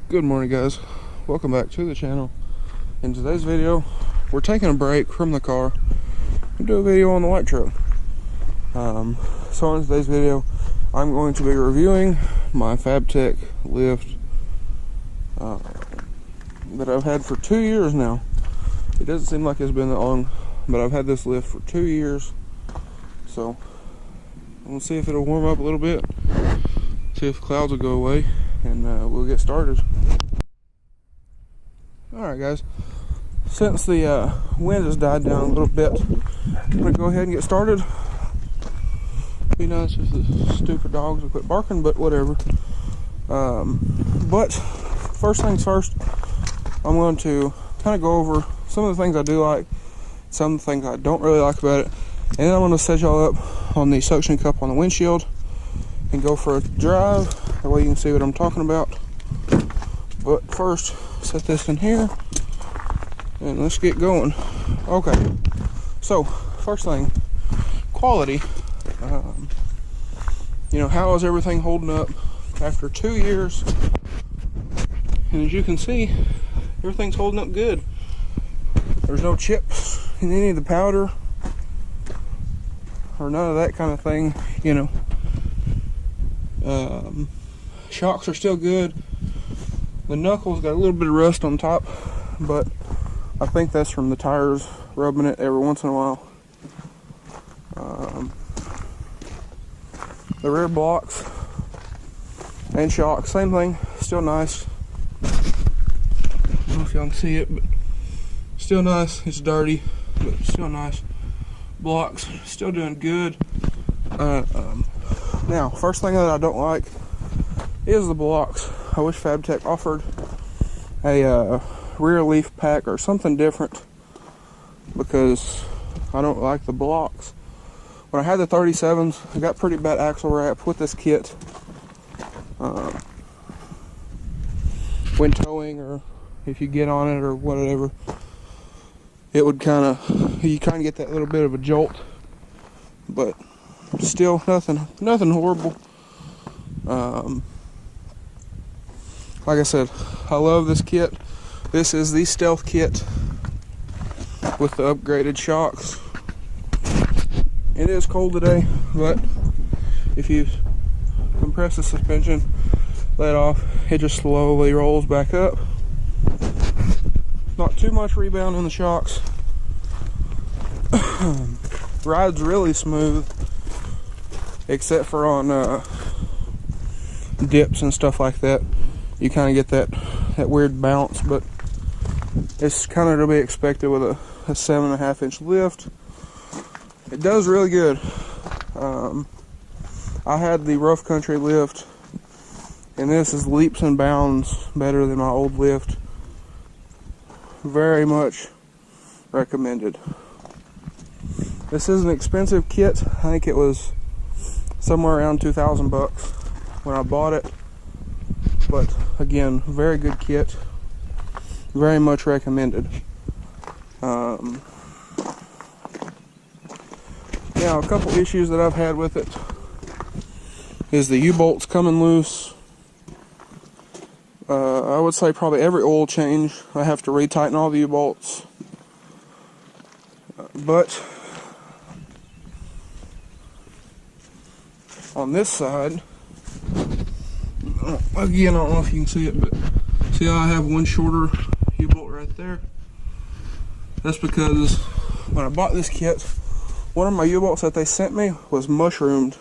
Good morning, guys. Welcome back to the channel. In today's video, we're taking a break from the car and do a video on the white truck. So in today's video, I'm going to be reviewing my Fabtech lift that I've had for 2 years now. It doesn't seem like it's been that long, but I've had this lift for 2 years. So we'll see if it'll warm up a little bit, see if the clouds will go away, and we'll get started. Alright guys, since the wind has died down a little bit, I'm going to go ahead and get started. Be nice if the stupid dogs would quit barking, but whatever. But first things first, I'm going to kind of go over some of the things I do like, some of the things I don't really like about it, and then I'm going to set y'all up on the suction cup on the windshield and go for a drive. That way you can see what I'm talking about. But first, set this in here and let's get going. Okay, so first thing, quality. How is everything holding up after 2 years? And as you can see, everything's holding up good. There's no chips in any of the powder or none of that kind of thing. Shocks are still good. The knuckles got a little bit of rust on top, but I think that's from the tires rubbing it every once in a while. The rear blocks and shocks, same thing, still nice. I don't know if y'all can see it, but still nice. It's dirty, but still nice. Blocks, still doing good. Now, first thing that I don't like is the blocks. I wish Fabtech offered a rear leaf pack or something different, because I don't like the blocks. When I had the 37s, I got pretty bad axle wrap with this kit. When towing, or if you get on it or whatever, it would you kind of get that little bit of a jolt, but still nothing horrible. Like I said, I love this kit. This is the Stealth kit with the upgraded shocks. It is cold today, but if you compress the suspension, let off, it just slowly rolls back up. Not too much rebound in the shocks. Ride's really smooth, except for on dips and stuff like that. You kind of get that weird bounce, but it's kind of to be expected with a 7.5 inch lift. It does really good. I had the rough country lift, and this is leaps and bounds better than my old lift. Very much recommended. This is an expensive kit. I think it was somewhere around 2,000 bucks when I bought it. But again, very good kit. Very much recommended. Now, a couple issues that I've had with it is the U-bolts coming loose. I would say probably every oil change I have to retighten all the U-bolts. But on this side, again, I don't know if you can see it, but see how I have one shorter U-bolt right there? That's because when I bought this kit, one of my U-bolts that they sent me was mushroomed,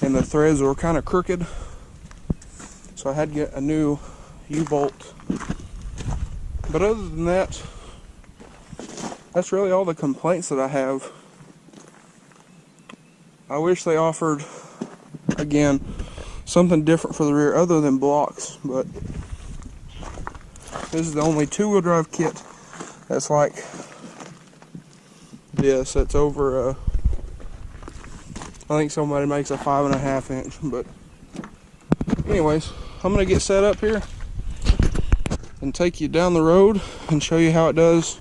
and the threads were kind of crooked, so I had to get a new U-bolt. But other than that, that's really all the complaints that I have. I wish they offered, again, something different for the rear other than blocks, but this is the only two-wheel drive kit that's like this. That's over I think somebody makes a 5.5 inch, but anyways, I'm gonna get set up here and take you down the road and show you how it does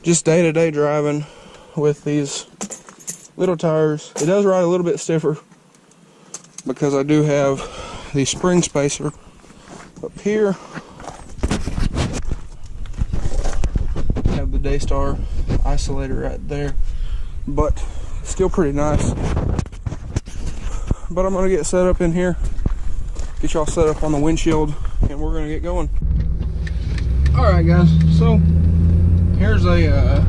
just day-to-day driving with these little tires. It does ride a little bit stiffer because I do have the spring spacer Up here, have the Daystar isolator right there, but still pretty nice. But I'm gonna get set up in here, get y'all set up on the windshield, and we're gonna get going. All right, guys. So here's a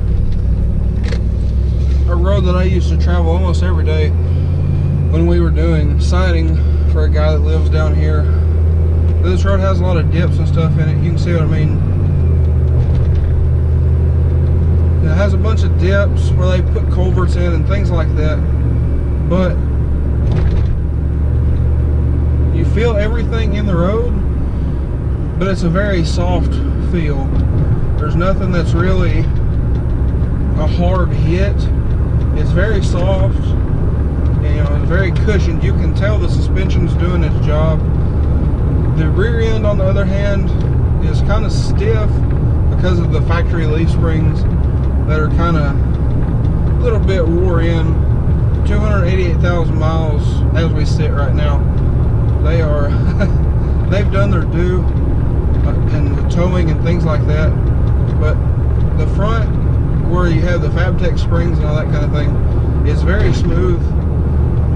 road that I used to travel almost every day when we were doing siding for a guy that lives down here. This road has a lot of dips and stuff in it. You can see what I mean. It has a bunch of dips where they put culverts in and things like that, but you feel everything in the road, but it's a very soft feel. There's nothing that's really a hard hit. It's very soft, you know, it's very cushioned. You can tell the suspension's doing its job. The rear end, on the other hand, is kind of stiff because of the factory leaf springs that are kind of a little bit wore in. 288,000 miles as we sit right now. They are, they've done their due, and with towing and things like that. But the front, where you have the Fabtech springs and all that kind of thing, is very smooth.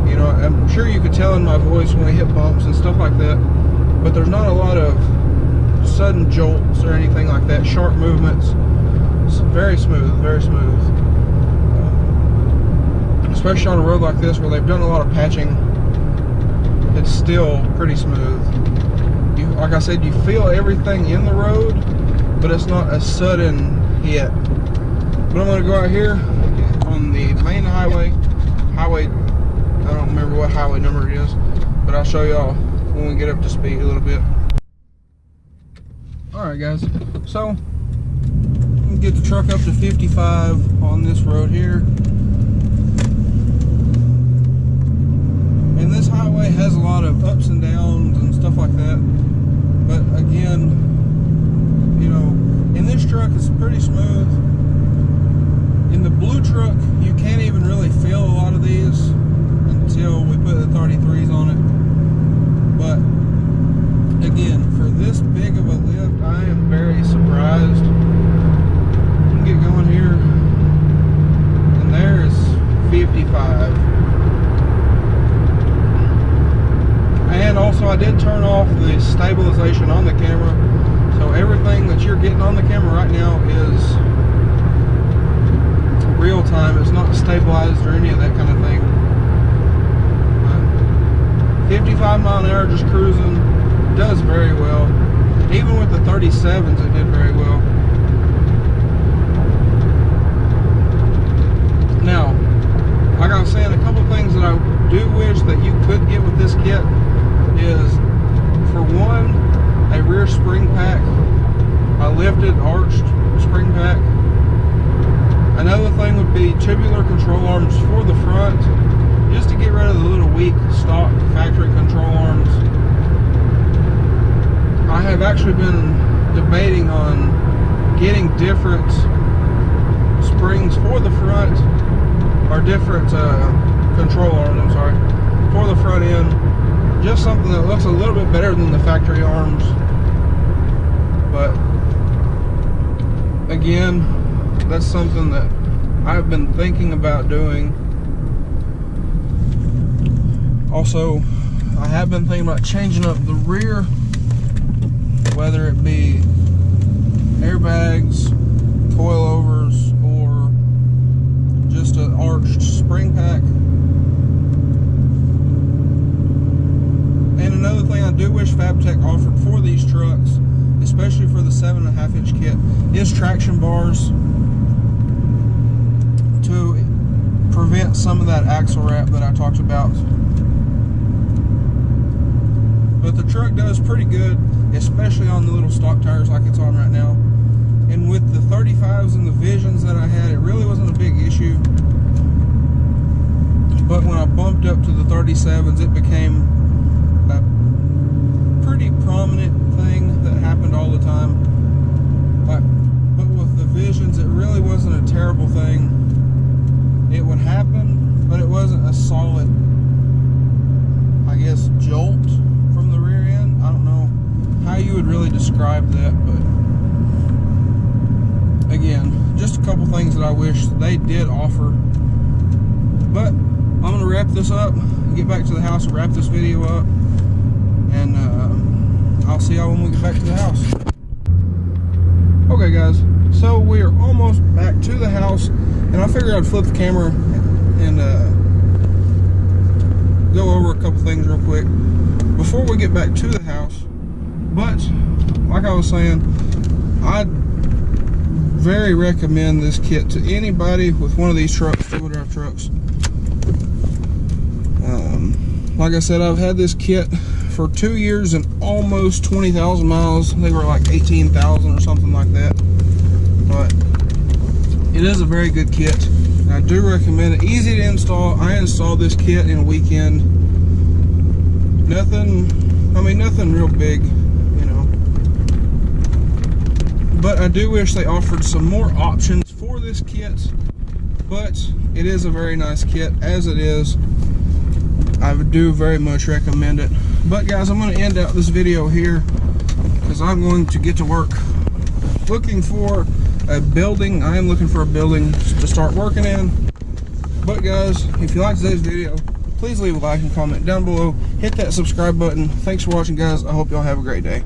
You know, I'm sure you could tell in my voice when we hit bumps and stuff like that, but there's not a lot of sudden jolts or anything like that, sharp movements. It's very smooth, very smooth. Especially on a road like this where they've done a lot of patching, it's still pretty smooth. Like I said, you feel everything in the road, but it's not a sudden hit. But I'm going to go out here on the main highway. I don't remember what highway number it is, but I'll show y'all when we get up to speed a little bit. Alright, guys, so we can get the truck up to 55 on this road here. And this highway has a lot of ups and downs and stuff like that. But again, you know, in this truck it's pretty smooth. In the blue truck, you can't even really feel a lot of these until we put the 33s on it. But again, for this big of a lift, I am very surprised. You can get going here, and there's 55. And also, I did turn off the stabilization on the camera, so everything that you're getting on the camera right now is real time. It's not stabilized or any of that kind of thing. 55 mile an hour just cruising does very well. Even with the 37s, it did very well. Now, like I was saying, a couple things that I do wish that you could get with this kit is, for one, a rear spring pack, a lifted, arched spring pack. Another thing would be tubular control arms for the front, just to get rid of the little weak stock factory control arms. I have actually been debating on getting different springs for the front, or different control arms, I'm sorry, for the front end. Just something that looks a little bit better than the factory arms. But again, that's something that I've been thinking about doing. Also, I have been thinking about changing up the rear, whether it be airbags, coilovers, or just an arched spring pack. And another thing I do wish Fabtech offered for these trucks, especially for the 7.5 inch kit, is traction bars to prevent some of that axle wrap that I talked about. But the truck does pretty good, especially on the little stock tires like it's on right now. And with the 35s and the Visions that I had, it really wasn't a big issue. But when I bumped up to the 37s, it became a pretty prominent thing that happened all the time. But with the Visions, it really wasn't a terrible thing. It would happen, but it wasn't a solid, I guess, jolt from the rear end. I don't know how you would really describe that, but again, just a couple things that I wish they did offer. But I'm going to wrap this up, get back to the house, and wrap this video up, and I'll see y'all when we get back to the house. Okay guys, so we are almost back to the house, and I figured I'd flip the camera and go over a couple things real quick before we get back to the house. But like I was saying, I very recommend this kit to anybody with one of these trucks, two-wheel drive trucks. Like I said, I've had this kit for 2 years and almost 20,000 miles. They were like 18,000 or something like that. But it is a very good kit. I do recommend it. Easy to install. I installed this kit in a weekend. Nothing real big, you know. But I do wish they offered some more options for this kit. But it is a very nice kit as it is. I do very much recommend it. But guys, I'm going to end out this video here because I'm going to get to work looking for a building. I am looking for a building to start working in. But guys, if you liked today's video, please leave a like and comment down below. Hit that subscribe button. Thanks for watching, guys. I hope y'all have a great day.